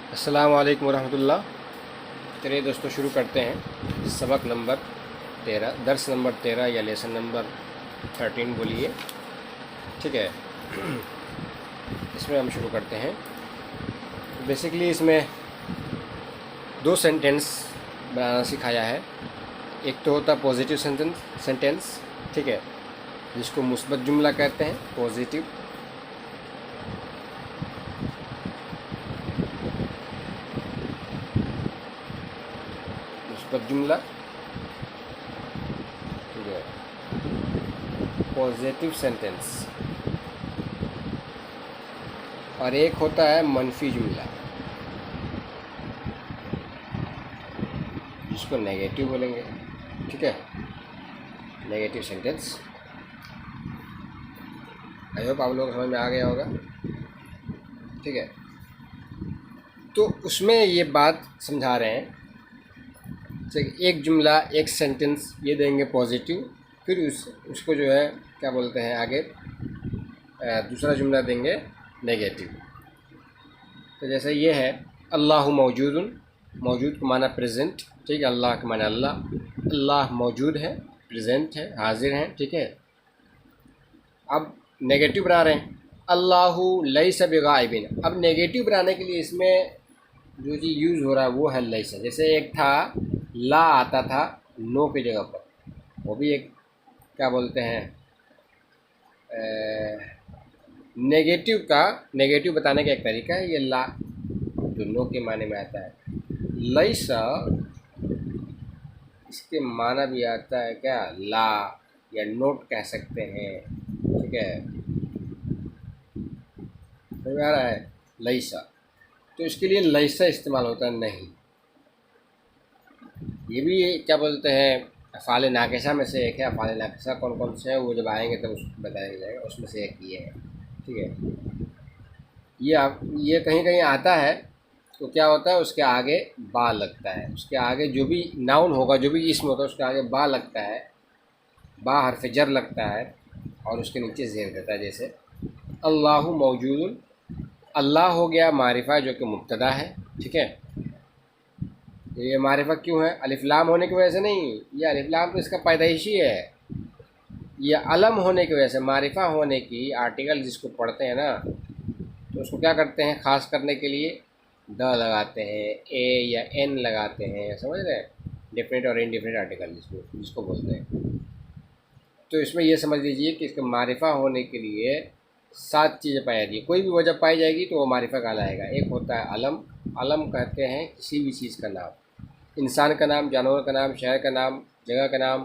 अस्सलाम वालेकुम वरहमतुल्लाह। चलिए दोस्तों शुरू करते हैं सबक नंबर 13, दर्स नंबर 13 या लेसन नंबर 13 बोलिए। ठीक है, इसमें हम शुरू करते हैं। बेसिकली इसमें दो सेंटेंस बनाना सिखाया है। एक तो होता है पॉजिटिव सेंटेंस, ठीक है, जिसको मुस्बत जुमला कहते हैं, पॉजिटिव। मुस्बत जुमला, ठीक है, पॉजिटिव सेंटेंस। और एक होता है मनफी जुमला, जिसको नेगेटिव बोलेंगे। ठीक है, नेगेटिव सेंटेंस। आई होप आप लोग समझ में आ गया होगा। ठीक है, तो उसमें ये बात समझा रहे हैं। एक जुमला, एक सेंटेंस ये देंगे पॉजिटिव, फिर उसको जो है क्या बोलते हैं आगे दूसरा जुमला देंगे नेगेटिव। तो जैसे ये है अल्लाह मौजूदुन, मौजूद को माना प्रेजेंट, ठीक है, अल्लाह का माना अल्लाह, अल्लाह मौजूद है, प्रेजेंट है, हाजिर हैं। ठीक है, अब नेगेटिव बना रहे हैं अल्लाहु लैसा बिगाइबिन। अब नेगेटिव बनाने के लिए इसमें जो चीज़ यूज़ हो रहा है वो है लैसा। जैसे एक था ला आता था नो की जगह पर, वो भी एक क्या बोलते हैं नेगेटिव का, नेगेटिव बताने का एक तरीका है ये ला, जो नो के माने में आता है। लैसा इसके माना भी आता है क्या, ला या नोट कह सकते हैं। ठीक है, समझ में आ रहा है लैसा। तो इसके लिए लैसा इस्तेमाल होता है नहीं। ये भी क्या बोलते हैं अफ़ाल नाक़िसा में से एक है। अफ़ाल नाक़िसा कौन कौन से हैं वो जब आएंगे तब उसको बताया जाएगा, उसमें से एक ये है। ठीक है, ये कहीं कहीं आता है तो क्या होता है उसके आगे बा लगता है। उसके आगे जो भी नाउन होगा, जो भी इसम होता है, उसके आगे बा लगता है, बा हर्फ जर लगता है और उसके नीचे ज़ेर रहता है। जैसे अल्लाहु मौजूदुन, अल्लाह हो गया मारिफा जो कि मुब्तदा है। ठीक है, ये मारिफा क्यों है, अलिफ लाम होने की वजह से नहीं, ये अलिफ लाम तो इसका पैदाइशी है। ये अलम होने की वजह से, मारिफा होने की, आर्टिकल जिसको पढ़ते हैं ना तो उसको क्या करते हैं ख़ास करने के लिए द लगाते हैं, ए या एन लगाते हैं, समझ रहे हैं, डिफरेंट और इनडिफरेंट आर्टिकल जिसको बोलते हैं। तो इसमें यह समझ लीजिए कि इसका मारिफा होने के लिए 7 चीज़ें पाई जाती है। कोई भी वजह पाई जाएगी तो वो मारिफा कहलाएगा। एक होता है अलम, अलम कहते हैं किसी भी चीज़ का नाम, इंसान का नाम, जानवर का नाम, शहर का नाम, जगह का नाम,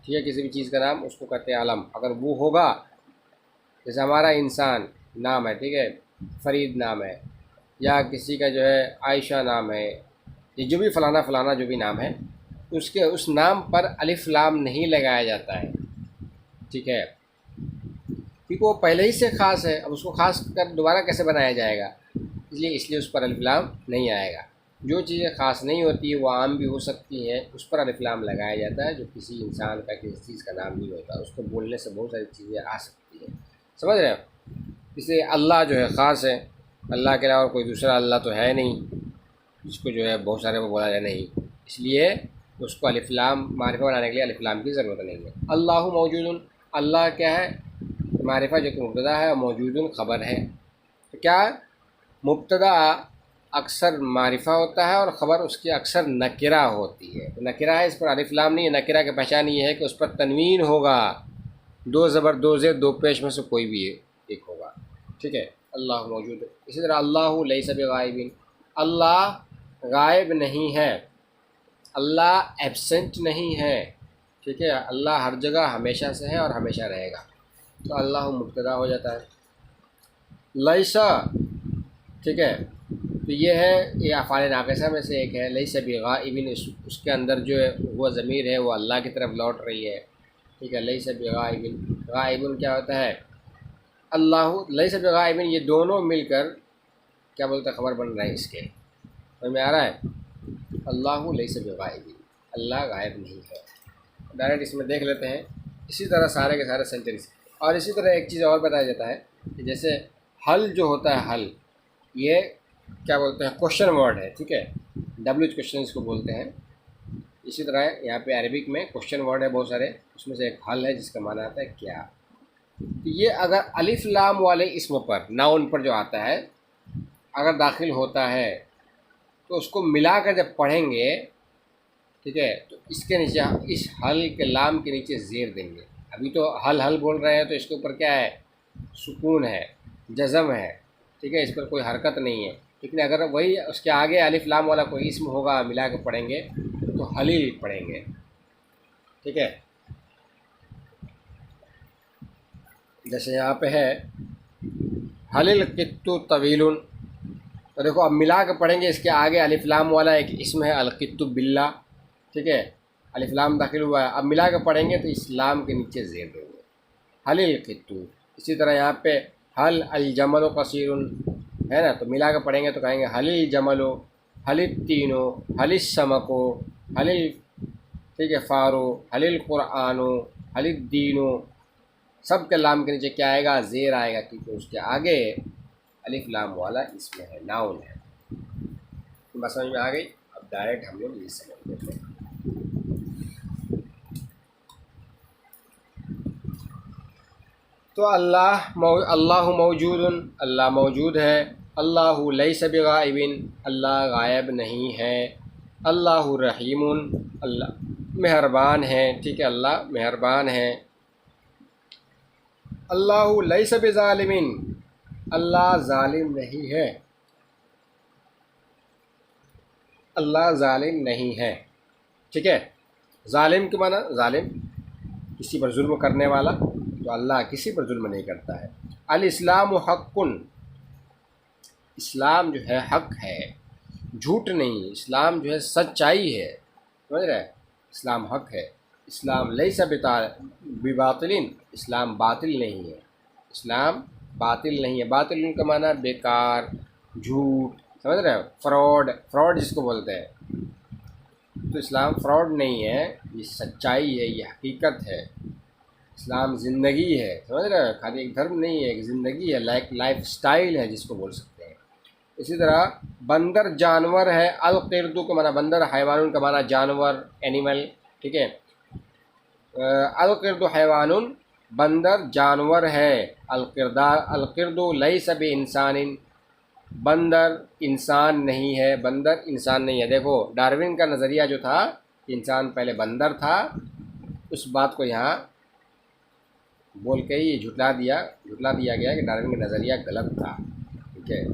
ठीक है, किसी भी चीज़ का नाम, उसको कहते हैं अलम। अगर वो होगा, जैसे हमारा इंसान नाम है, ठीक है, फरीद नाम है, या किसी का जो है आयशा नाम है, ये जो भी फ़लाना फ़लाना जो भी नाम है, उसके उस नाम पर अलिफ लाम नहीं लगाया जाता है। ठीक है, क्योंकि वो पहले ही से ख़ास है, अब उसको ख़ास कर दोबारा कैसे बनाया जाएगा, इसलिए उस पर अलिफ लाम नहीं आएगा। जो चीज़ें ख़ास नहीं होती है वो आम भी हो सकती हैं, उस पर अलिफ लाम लगाया जाता है। जो किसी इंसान का, किसी चीज़ का नाम नहीं होता, उसको बोलने से बहुत सारी चीज़ें आ सकती हैं, समझ रहे हो। इसलिए अल्लाह जो है ख़ास है, अल्लाह के अलावा कोई दूसरा अल्लाह तो है नहीं जिसको जो है बहुत सारे को बोला जाए नहीं, इसलिए उसको अलिफ लाम मारिफा बनाने के लिए अलिफ लाम की ज़रूरत नहीं है। अल्लाहु मौजूदुन, अल्लाह क्या है, मारिफा जो कि मुब्तदा है, मौजूदुन ख़बर है। तो क्या मुब्तदा अक्सर मारिफा होता है और ख़बर उसकी अक्सर नकिरा होती है। तो नकिरा है, इस पर अलिफ लाम नहीं है। नकिरा की पहचान ये है कि उस पर तनवीन होगा, 2 ज़बर 2 ज़ेर 2 पेश में से कोई भी एक होगा। ठीक है, अल्लाह मौजूद है। इसी तरह अल्लाहु लैसा बिगाइबिन, अल्लाह गायब नहीं है, अल्लाह एब्सेंट नहीं है। ठीक है, अल्लाह हर जगह हमेशा से है और हमेशा रहेगा। तो अल्लाह मुब्तदा हो जाता है। लैसा, ठीक है, तो ये है, ये अफ़ाल नाक़िसा में से एक है। लैसा बिगाइबिन, उसके अंदर जो है वो ज़मीर है वो अल्लाह की तरफ लौट रही है। ठीक है, लैसा बिगाइबिन, गाइबिन क्या होता है, अल्लाह लैसा बिगाइबिन, ये दोनों मिलकर क्या बोलते हैं ख़बर बन रहा है इसके, समझ में आ रहा है। अल्लाह लैसा बिगाइबिन, अल्लाह गायब नहीं है। डायरेक्ट इसमें देख लेते हैं। इसी तरह सारे के सारे सेंटेंस। और इसी तरह एक चीज़ और बताया जाता है कि जैसे हल जो होता है, हल ये क्या बोलते हैं, क्वेश्चन वर्ड है, ठीक है, डब्ल्यू क्वेश्चन इसको बोलते हैं। इसी तरह यहाँ पे अरबिक में क्वेश्चन वर्ड है बहुत सारे, उसमें से एक हल है जिसका माना आता है क्या। तो ये अगर अलिफ लाम वाले इसम पर, नाउन पर जो आता है, अगर दाखिल होता है तो उसको मिलाकर जब पढ़ेंगे, ठीक है, तो इसके नीचे, इस हल के लाम के नीचे ज़ेर देंगे। अभी तो हल हल बोल रहे हैं तो इसके ऊपर क्या है, सुकून है, जज़म है, ठीक है, इस पर कोई हरकत नहीं है। लेकिन अगर वही उसके आगे अलिफ लाम वाला कोई इसम होगा, मिला के पढ़ेंगे तो हलील पढ़ेंगे, ठीक है। जैसे यहाँ पे है हलिल कित्तु तवीलुन, तो देखो अब मिला के पढ़ेंगे, इसके आगे अलिफ लाम वाला एक इसम है अल कित्तु बिल्ला, ठीक है, अलिफ लाम दाखिल हुआ है, अब मिला के पढ़ेंगे तो इस्लाम के नीचे ज़ेर देंगे, हलिल कित्तु। इसी तरह यहाँ पे हल अल जमलो कसीरुन है ना, तो मिला के पढ़ेंगे तो कहेंगे हलिल जमलो, हलिल तीनो, हलिल समको, हलिल, ठीक है, फ़ारो, हलिल क़ुरआनो, हलिल दीनो। सब के लाम के नीचे क्या आएगा, ज़ेर आएगा, क्योंकि उसके आगे अलिफ लाम वाला इसमें है, नाउन है। बात समझ में आ गई। अब डायरेक्ट हम लोग ये समझ लेते हैं। तो अल्लाह मौजूदुन, अल्लाह मौजूद है। अल्लाहु लैसा बिगाइबिन, अल्लाह गायब नहीं है। अल्लाहु रहीमुन, अल्लाह मेहरबान है, ठीक है, अल्लाह मेहरबान है। अल्लाहु लैसा बिज़ालिमिन, अल्लाह ज़ालिम नहीं है, अल्लाह ज़ालिम नहीं है, ठीक है। ज़ालिम के माना, ज़ालिम किसी पर जुल्म करने वाला, तो अल्लाह किसी पर जुल्म नहीं करता है। अल इस्लाम हक़्क़ुन, इस्लाम जो है हक़ है, झूठ नहीं, इस्लाम जो है सच्चाई है, समझ रहे हैं, इस्लाम हक़ है। इस्लाम लैसा बिबातिलिन, इस्लाम बातिल नहीं है, इस्लाम बातिल नहीं है। बातिल का माना बेकार, झूठ, समझ रहे हो, फ्रॉड, फ्रॉड जिसको बोलते हैं, तो इस्लाम फ्रॉड नहीं है, ये सच्चाई है, ये हकीकत है। इस्लाम ज़िंदगी है, समझ रहे हो, खाली एक धर्म नहीं है, एक ज़िंदगी है, लाइफ स्टाइल है जिसको बोल सकते हैं। इसी तरह बंदर जानवर है, अल क़िर्दु का माना बंदर, हैवानुन का माना जानवर, एनिमल, ठीक है। अल क़िर्दु हैवानुन, बंदर जानवर है। अल क़िर्दु लैसा बि इंसानिन, बंदर इंसान नहीं है, बंदर इंसान नहीं है। देखो डार्विन का नज़रिया जो था, इंसान पहले बंदर था, उस बात को यहाँ बोल के ही झुटला दिया गया कि डार्विन का नज़रिया गलत था, ठीक है।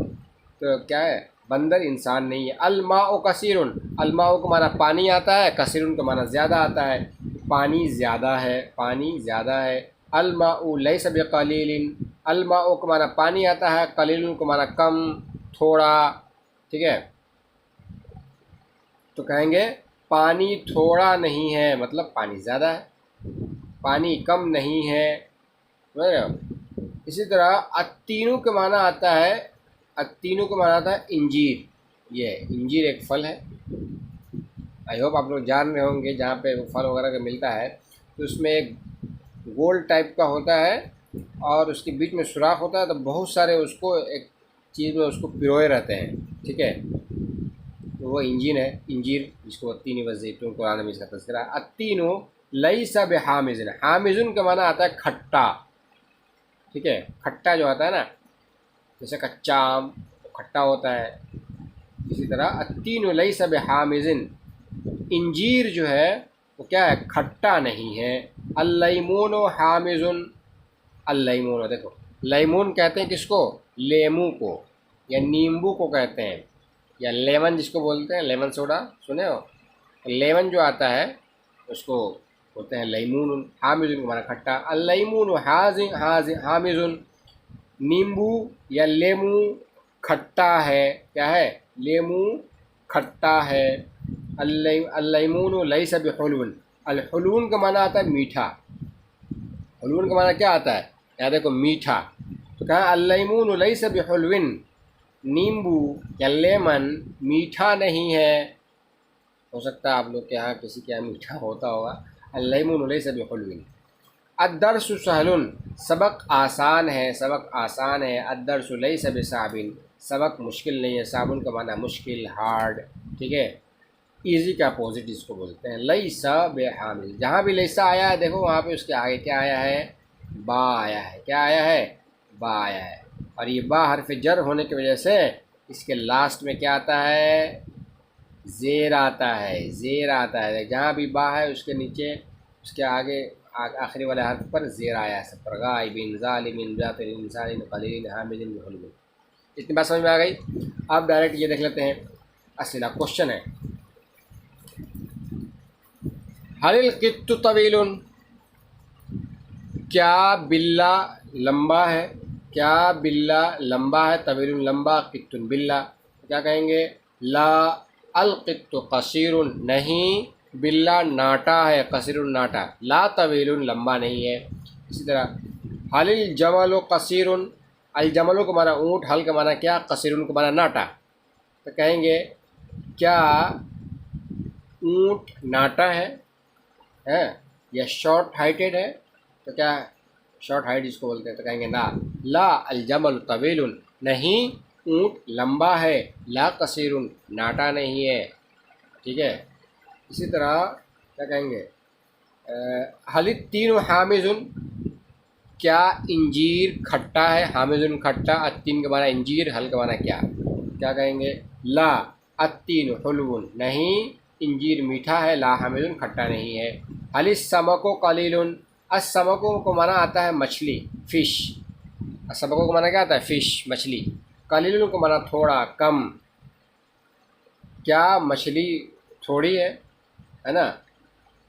तो क्या है, बंदर इंसान नहीं है। अलमाओ कसीरुन, अलमाओ को माना पानी आता है, कसीरुन को माना ज़्यादा आता है, पानी ज़्यादा है, पानी ज़्यादा है। अलमाउ लैसा बिक़लीलिन, अलमाउ को माना पानी आता है, कलीलुन को माना कम, थोड़ा, ठीक है। तो कहेंगे पानी थोड़ा नहीं है, मतलब पानी ज़्यादा है, पानी कम नहीं है। इसी तरह अत्तीनू के माना आता है, अत्तीनू को माना आता है इंजीर, ये इंजीर एक फल है। आई होप आप लोग जान रहे होंगे, जहाँ पे फल वगैरह का मिलता है तो उसमें एक गोल टाइप का होता है और उसके बीच में सुराख होता है, तो बहुत सारे उसको एक चीज़ में उसको पिरोए रहते हैं, ठीक है, तो वो इंजीन है, इंजीर, जिसको अत्तीनी वज़ैतून कुरान में इसका तज़किरा है। अत्तीनो लैसा बिहामिज़िन, हामिज़ुन का माना आता है खट्टा, ठीक है, खट्टा जो आता है ना, जैसे कच्चा आम तो खट्टा होता है, इसी तरह अत्तीनो लैसा बिहामिज़िन, इंजीर जो है वो क्या है, खट्टा नहीं है। अल्लैमून हामिज़ुन, अल्लैमून, देखो लैमून कहते हैं किसको, लेमू को या नींबू को कहते हैं, या लेमन जिसको बोलते हैं, लेमन सोडा सुने हो, लेमन जो आता है उसको बोलते हैं लैमून। हामिज़ुन माना खट्टा, अल्लैमून हामिज़ुन, नींबू या लेमू खट्टा है, क्या है, लेमू खट्टा है। अल्लैमून लैसा बिहुलवन, अलहुलून का माना आता है मीठा, हुलून का माना क्या आता है, यहाँ देखो मीठा, तो कहा अल्लैमून लैसा बिहुलविन, नींबू या लेमन मीठा नहीं है। हो सकता है आप लोग के यहाँ किसी के यहाँ मीठा होता होगा। अल्लैमून लैसा बिहुलविन। अद्दर्सु सहलुन, सबक आसान है, सबक आसान है। अद्दर्सु लैसा बिसाबिन, सबक मुश्किल नहीं है, साबुन का माना मुश्किल, हार्ड, ठीक है। ईजी का अपोजिट इसको बोलते हैं। लैसा बेहामिल, जहाँ भी लैसा आया है देखो वहाँ पे उसके आगे क्या आया है, बा आया है। क्या आया है, बा आया है। और ये बा हर्फ जर होने की वजह से इसके लास्ट में क्या आता है, ज़ेर आता है, ज़ेर आता है। जहाँ भी बा है उसके नीचे उसके आगे आखिरी वाले हर्फ पर ज़ेर आया है। सब पर गाइबिन ज़ालिमिन जातिरिन इंसानिन क़लीलिन हामिदिन बिहुल्मिन। इतनी बात समझ में आ गई। अब डायरेक्ट ये देख लेते हैं असला क्वेश्चन है, हलिल कित्तु तवीलुन, क्या बिल्ला लंबा है, क्या बिल्ला लंबा है, तवीलुन लंबा, कित्तुन बिल्ला। क्या कहेंगे, ला अल कित्तु कसीरुन, नहीं बिल्ला नाटा है, कसीरुन नाटा, ला तवीलुन लंबा नहीं है। इसी तरह हलिल जमल कसीरुन, अल जमलों को माना ऊँट, हल का माना क्या, कसीरुन को माना नाटा। तो कहेंगे क्या ऊँट नाटा है या शॉर्ट हाइटेड है, तो क्या शॉर्ट हाइट इसको बोलते हैं। तो कहेंगे ना, ला अल जमल तवीलुन, नहीं ऊँट लंबा है, ला कसीरुन नाटा नहीं है, ठीक है। इसी तरह क्या कहेंगे, हलित तीन हामिजुन, क्या इंजीर खट्टा है, हामिजुन खट्टा, अत्तीन का माना इंजीर, हल का माना क्या। क्या कहेंगे, ला अत्तीन हुलवुन, नहीं इंजीर मीठा है, ला हामिजुन खट्टा नहीं है। हलिस समको कलीलुन, असमको को माना आता है मछली, फ़िश। असमको को माना क्या आता है, फ़िश मछली। कलीलुन को माना थोड़ा, कम। क्या मछली थोड़ी है ना।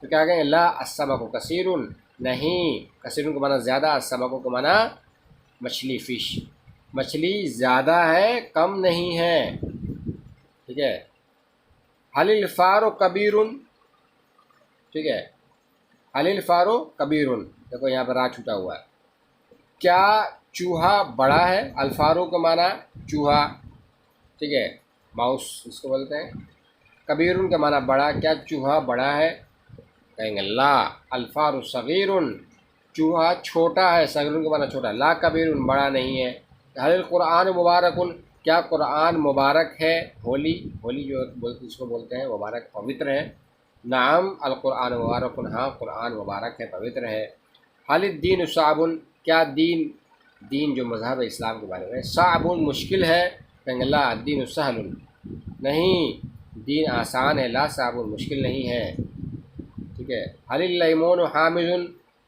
तो क्या कहेंगे, ला असमको कसीरुन, नहीं कसीरुन को माना ज़्यादा, असमको को माना मछली, फ़िश। मछली ज़्यादा है, कम नहीं है, ठीक है। हलिल फ़ारो कबीरुन, ठीक है। हलिल फ़ारो कबीरुन, देखो यहाँ पर रा छूटा हुआ है। क्या चूहा बड़ा है, अल्फ़ारो का माना चूहा, ठीक है, माउस इसको बोलते हैं। कबीरुन का माना बड़ा, क्या चूहा बड़ा है, कहेंगे ला अल्फ़ारो सगीरुन, चूहा छोटा है, सगीरुन का माना छोटा, ला कबीरुन बड़ा नहीं है। हलिल कुरान मुबारकुन, क्या कुरान मुबारक है, होली, होली जो इसको बोलते हैं मुबारक, पवित्र है। नाम अल कुरान मुबारकुन, हाँ कुरान मुबारक है, पवित्र है। हलिद दीन साबुन, क्या दीन, दीन जो मज़हब है इस्लाम के बारे में, साबुन मुश्किल है, कहेंगे ला दीन सहलुन, नहीं दीन आसान है, ला साबुन मुश्किल नहीं है, ठीक है। हलिल लेमोन हामिजुन,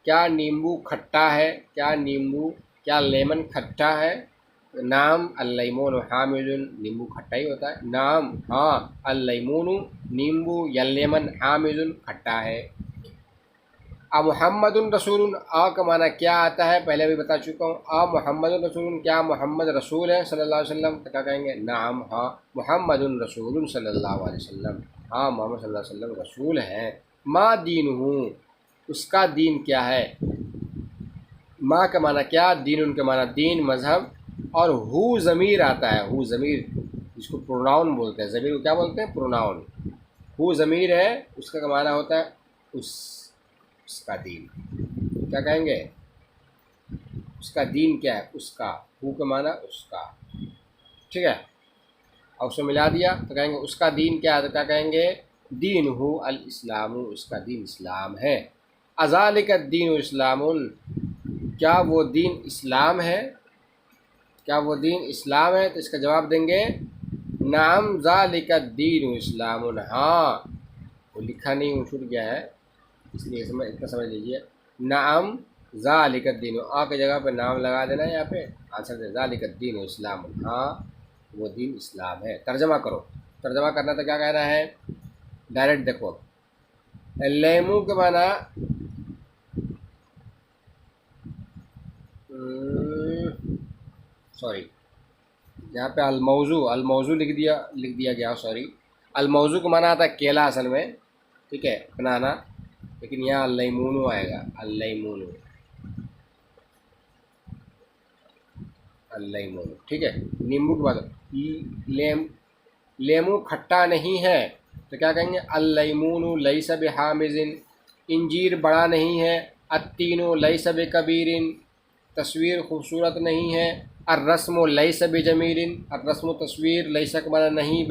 क्या नींबू खट्टा है, क्या नींबू, क्या लेमन खट्टा है। नाम अल्लैमून हामिजुन, नींबू खट्टा ही होता है। नाम हाँ अल्लैमून नींबू, या लेमन हामिजुन खट्टा है। आ मुहम्मदुन रसूलुन, आ का माना क्या आता है, पहले भी बता चुका हूँ। आ मुहम्मदुन रसूलुन, क्या मोहम्मद रसूल है सल्लल्लाहु अलैहि वसल्लम। तो क्या कहेंगे, नाम हाँ मुहम्मदुन रसूलुन सल्लल्लाहु अलैहि वसल्लम, हाँ मोहम्मद सल्लल्लाहु अलैहि वसल्लम रसूल हैं। माँ दीन हूँ, उसका दीन क्या है। माँ का माना क्या, दीन उनका माना दीन मज़हब। और हु ज़मीर आता है, हु ज़मीर जिसको प्रोनाउन बोलते हैं, ज़मीर को क्या बोलते हैं, प्रोनाउन। हु ज़मीर है, उसका माना होता है उसका दीन। क्या कहेंगे, उसका दीन क्या है, उसका, हु का माना उसका, ठीक है। और उसको मिला दिया तो कहेंगे उसका दीन क्या है, तो क्या कहेंगे, दीन हु अल इस्लाम, उसका दीन इस्लाम है। अज़ालिका दीन इस्लामुन, क्या वो दीन इस्लाम है, क्या वो दीन इस्लाम है। तो इसका जवाब देंगे नाम ज़ालिका दीन इस्लामुन, हाँ वो लिखा नहीं छूट गया है इसलिए इतना समझ लीजिए। नाम ज़ालिका दीन, आ की जगह पे नाम लगा देना है, यहाँ पे आंसर दे ज़ालिका दीन इस्लामुन, हाँ वो दीन इस्लाम है। तर्जमा करो, तर्जमा करना तो क्या कहना है, डायरेक्ट देखो। लेमू के माना सॉरी यहाँ पे अलमौजू लिख दिया गया, सॉरी। अलमौजू को माना आता है केला असल में, ठीक है, बनाना, लेकिन यहाँ अल्लैमूनु आएगा, अल्लैमूनु, अल्लैमूनु, ठीक है। नींबू के बाद लेमू खट्टा नहीं है, तो क्या कहेंगे, अल्लैमूनु लैसा बिहामिज़िन, इंजीर बड़ा नहीं है, अत्तीनु लैसा बिकबीरिन, तस्वीर खूबसूरत नहीं है, अर्रस्मु लैस बिजमीलिन, अर्रस्मु तस्वीर, लैसा के माना नहीं,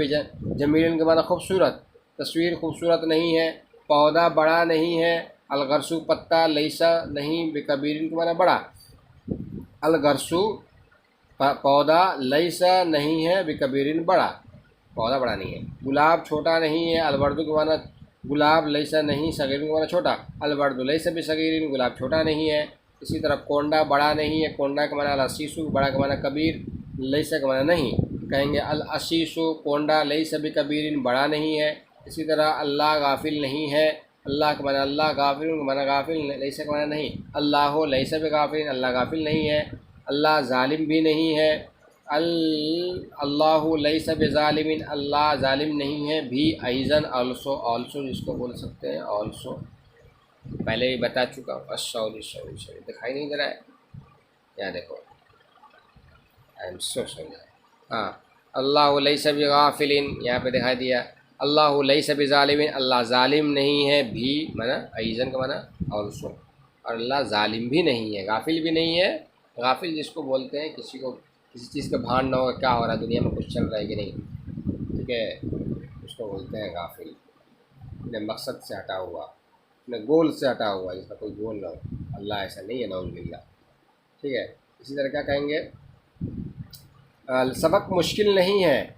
जमीलिन के माना खूबसूरत, तस्वीर खूबसूरत नहीं है। पौधा बड़ा नहीं है। अलगरसु पत्ता, लैसा नहीं, बिकबीरिन के माना बड़ा। अलगरसु पौधा, लैसा नहीं है, बिकबीरिन बड़ा, पौधा बड़ा नहीं है। गुलाब छोटा नहीं है। अलवर्दु के माना गुलाब, लैसा नहीं, सगीरिन के माना छोटा। अलवर्दु लैसा बिसगीरिन, गुलाब छोटा नहीं है। इसी तरह कोंडा बड़ा नहीं है। कोंडा का माना अल-असीसु, बड़ा का माना कबीर, लैसा का माना नहीं। कहेंगे अल-असीसु कोंडा, लैसा बिकबीरिन, बड़ा नहीं है। इसी तरह अल्लाह गाफिल नहीं है। अल्लाह का माना अल्लाह, गाफिल का माना गाफिल, लैसा का माना नहीं। अल्लाह लैसा बिगाफिल, अल्लाह गाफिल नहीं है। अल्लाह जालिम भी नहीं है। अल्लाह लैसा बिज़ालिमिन, अल्लाह जालिम नहीं है भी। अइज़न ऑल्सो, ऑल्सो जिसको बोल सकते हैं ऑल्सो, पहले ही बता चुका हूँ। सॉरी सॉरी सॉरी, दिखाई नहीं दे रहा है, यहाँ देखो, आई एम सो सॉरी। हाँ, अल्लाह लैसा बिगाफिलिन, यहाँ पे दिखाई दिया। अल्लाह लैसा बिज़ालिमिन, अल्लाह जालिम नहीं है भी, माना अइज़न का माना ऑल्सो, और अल्लाह जालिम भी नहीं है, गाफिल भी नहीं है। गाफिल जिसको बोलते हैं किसी को किसी चीज़ का भान ना हो, क्या हो रहा है दुनिया में, कुछ चल रहा है कि नहीं, ठीक है, उसको बोलते हैं गाफिल। अपने मकसद से हटा हुआ, अपने गोल से हटा हुआ, जिसका कोई गोल ना हो। अल्लाह ऐसा नहीं है, नौज़ुबिल्लाह, ठीक है। इसी तरह क्या कहेंगे, सबक मुश्किल नहीं है,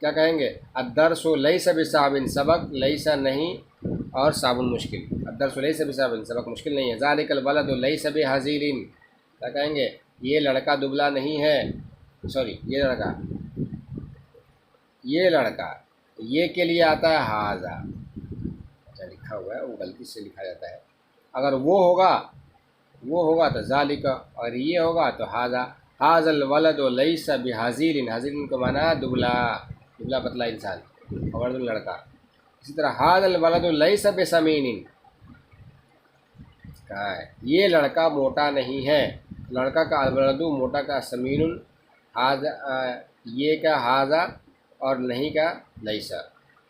क्या कहेंगे, अद्दरसु लैसा बिसाबिन, सबक लैसा नहीं और साबुन मुश्किल। अद्दरसु लैसा बिसाबिन, सबक मुश्किल नहीं है। ज़ालिकल वलदु लैसा बिहज़ीलिन, क्या कहेंगे, ये लड़का दुबला नहीं है, सॉरी ये लड़का, ये के लिए आता है हाजा, अच्छा लिखा हुआ है, वो गलती से लिखा जाता है। अगर वो होगा तो ज़ालिका, और ये होगा तो हाजा। हाजल वलद लैसा बिहाज़िलिन, हाज़िलिन का माना दुबला, दुबला पतला इंसान, और लड़का। इसी तरह हाजल वलद लैसा बिसमीनिन, कहा है ये लड़का मोटा नहीं है। लड़का का अलवलदु, मोटा का समीनुन, हाजा ये का हाजा, और नहीं का लैसा।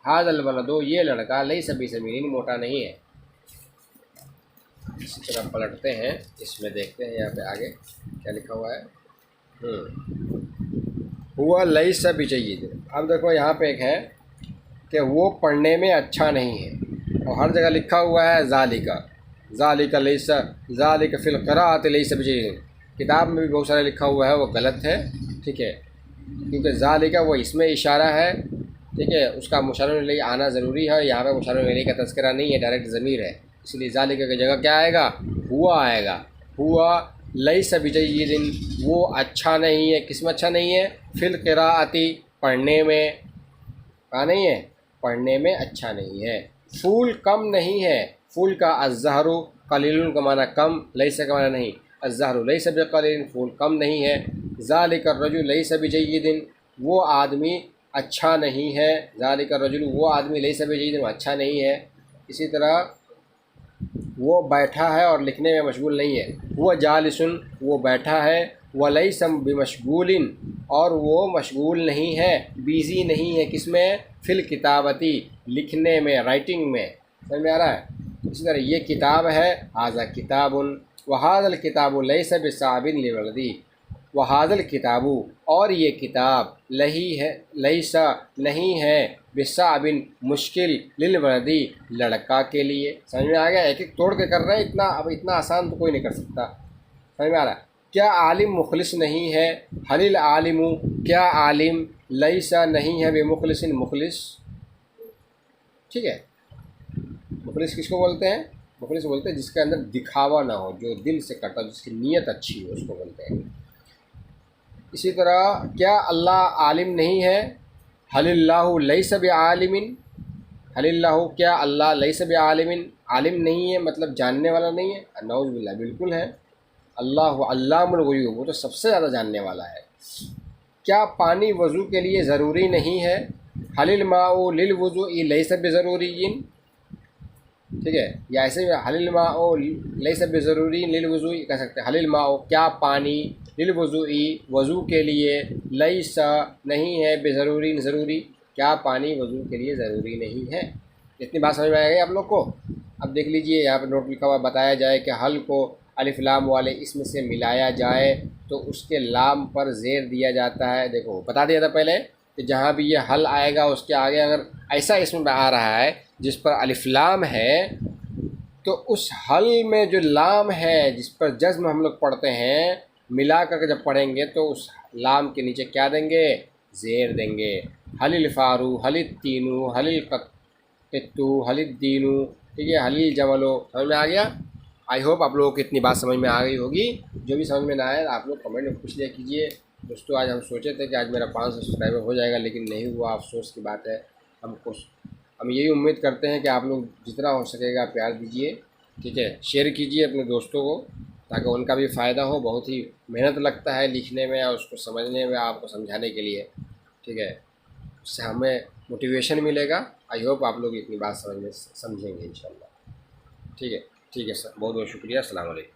हाजल वलदु, ये लड़का, लैसा बिसमीनिन, मोटा नहीं है। इसी तरह पलटते हैं, इसमें देखते हैं यहाँ पे आगे क्या लिखा हुआ है। हुआ लैसा बिजय्यिद, अब देखो यहाँ पे एक है कि वो पढ़ने में अच्छा नहीं है, और हर जगह लिखा हुआ है ज़ालिका लैसा, ज़ालिका फिल क़िराअत लैसा बिजय्यिद, किताब में भी बहुत सारा लिखा हुआ है, वो गलत है, ठीक है, क्योंकि ज़ालिका वो इसमें इशारा है, ठीक है, उसका मुशार इलैहि आना ज़रूरी है। यहाँ पे मुशार इलैहि का तज़किरा नहीं है, डायरेक्ट ज़मीर है, इसलिए ज़ालिका की जगह क्या आएगा, हुआ आएगा। हुआ लैसा बिजय्यिदिन, वो अच्छा नहीं है, किस में अच्छा नहीं है, फिल क़िराअती, पढ़ने में, कहा नहीं है, पढ़ने में अच्छा नहीं है। फूल कम नहीं है, फूल का अज़्ज़हरु क़लीलुन का माना कम, लैसा का माना नहीं। अज़्ज़हरु लैसा बिक़लीलिन, फूल कम नहीं है। ज़ालिका रजुल लैसा बिजय्यिदिन, वो आदमी अच्छा नहीं है। ज़ालिका रजुल, वो आदमी, लैसा बिजय्यिदिन, अच्छा नहीं है। इसी तरह वो बैठा है और लिखने में मशगूल नहीं है। वो जालिसुन, वो बैठा है। वलैसा बिमशगूलिन, और वो मशगूल नहीं है, बिज़ी नहीं है, किसमें, फिल किताबती, लिखने में, राइटिंग में, समझ में आ रहा है। इसी तरह ये किताब है, हाज़ा किताबुन, वहाज़ल किताबु लैसा बिसाबिन लिवलदी, वहाज़ल किताबु, और ये किताब लही है, लैसा नहीं है, बिसाबिन मुश्किल, लिलवलदी, लड़का के लिए। समझ में आ गया, एक एक तोड़ के कर रहे हैं, इतना अब इतना आसान तो कोई नहीं कर सकता, समझ में आ रहा है। क्या आलिम मुखलिस नहीं है, हलिल आलिमु, क्या आलिम, लैसा नहीं है बेमुखलिसिन, मुखलिस, ठीक है। मुखलिस किसको बोलते हैं, मुखलिस बोलते हैं जिसके अंदर दिखावा ना हो, जो दिल से करता हो, जिसकी नीयत अच्छी हो, उसको बोलते हैं। इसी तरह क्या अल्लाह आलिम नहीं है, हलिल्लाहु लैसा बिआलिमिन, हलिल्लाहु, क्या अल्लाह लैसा बिआलिमिन, आलिम नहीं है मतलब जानने वाला नहीं है, नऊज़ बिल्लाह, बिल्कुल है। अल्लाह अल्लामुल गुयूब, वो तो सबसे ज़्यादा जानने वाला है। क्या पानी वज़ू के लिए ज़रूरी नहीं है, हलिल माउ लिल वज़ूइ लैसा बिज़रूरिय्यिन, ठीक है, या ऐसे हलिल माओ लैसा बिज़रूरी लिल वज़ूइ कह सकते हैं। हलिल माओ, क्या पानी, लिल वज़ूइ, वज़ू के लिए, लैसा नहीं है, बिज़रूरी ज़रूरी, क्या पानी वज़ू के लिए ज़रूरी नहीं है। इतनी बात समझ में आ गई आप लोग को। अब देख लीजिए यहाँ पर नोट लिखा हुआ, बताया जाए कि हल को अलिफ लाम वाले इसम से मिलाया जाए तो उसके लाम पर ज़ेर दिया जाता है। देखो बता दिया था पहले कि जहाँ भी ये हल आएगा उसके आगे अगर ऐसा इसम आ रहा है जिस पर अलिफ लाम है तो उस हल में जो लाम है जिस पर जज्म हम लोग पढ़ते हैं मिला करके जब पढ़ेंगे तो उस लाम के नीचे क्या देंगे, ज़ेर देंगे। हलिल फ़ारू हलिल तीनू हलिल कत्तू हलिल दीनू, ठीक है, हलिल जमलो। समझ में आ गया? आई होप आप लोगों को इतनी बात समझ में आ गई होगी। जो भी समझ में ना आए आप लोग कमेंट में पूछ लिया कीजिए। दोस्तों आज हम सोचे थे कि आज मेरा 500 सब्सक्राइबर हो जाएगा लेकिन नहीं हुआ, अफसोस की बात है। हम यही उम्मीद करते हैं कि आप लोग जितना हो सकेगा प्यार दीजिए, ठीक है, शेयर कीजिए अपने दोस्तों को ताकि उनका भी फ़ायदा हो। बहुत ही मेहनत लगता है लिखने में और उसको समझने में, आपको समझाने के लिए, ठीक है, उससे हमें मोटिवेशन मिलेगा। आई होप आप लोग इतनी बात समझेंगे इंशाल्लाह। ठीक है सर, बहुत बहुत शुक्रिया। अस्सलाम वालेकुम।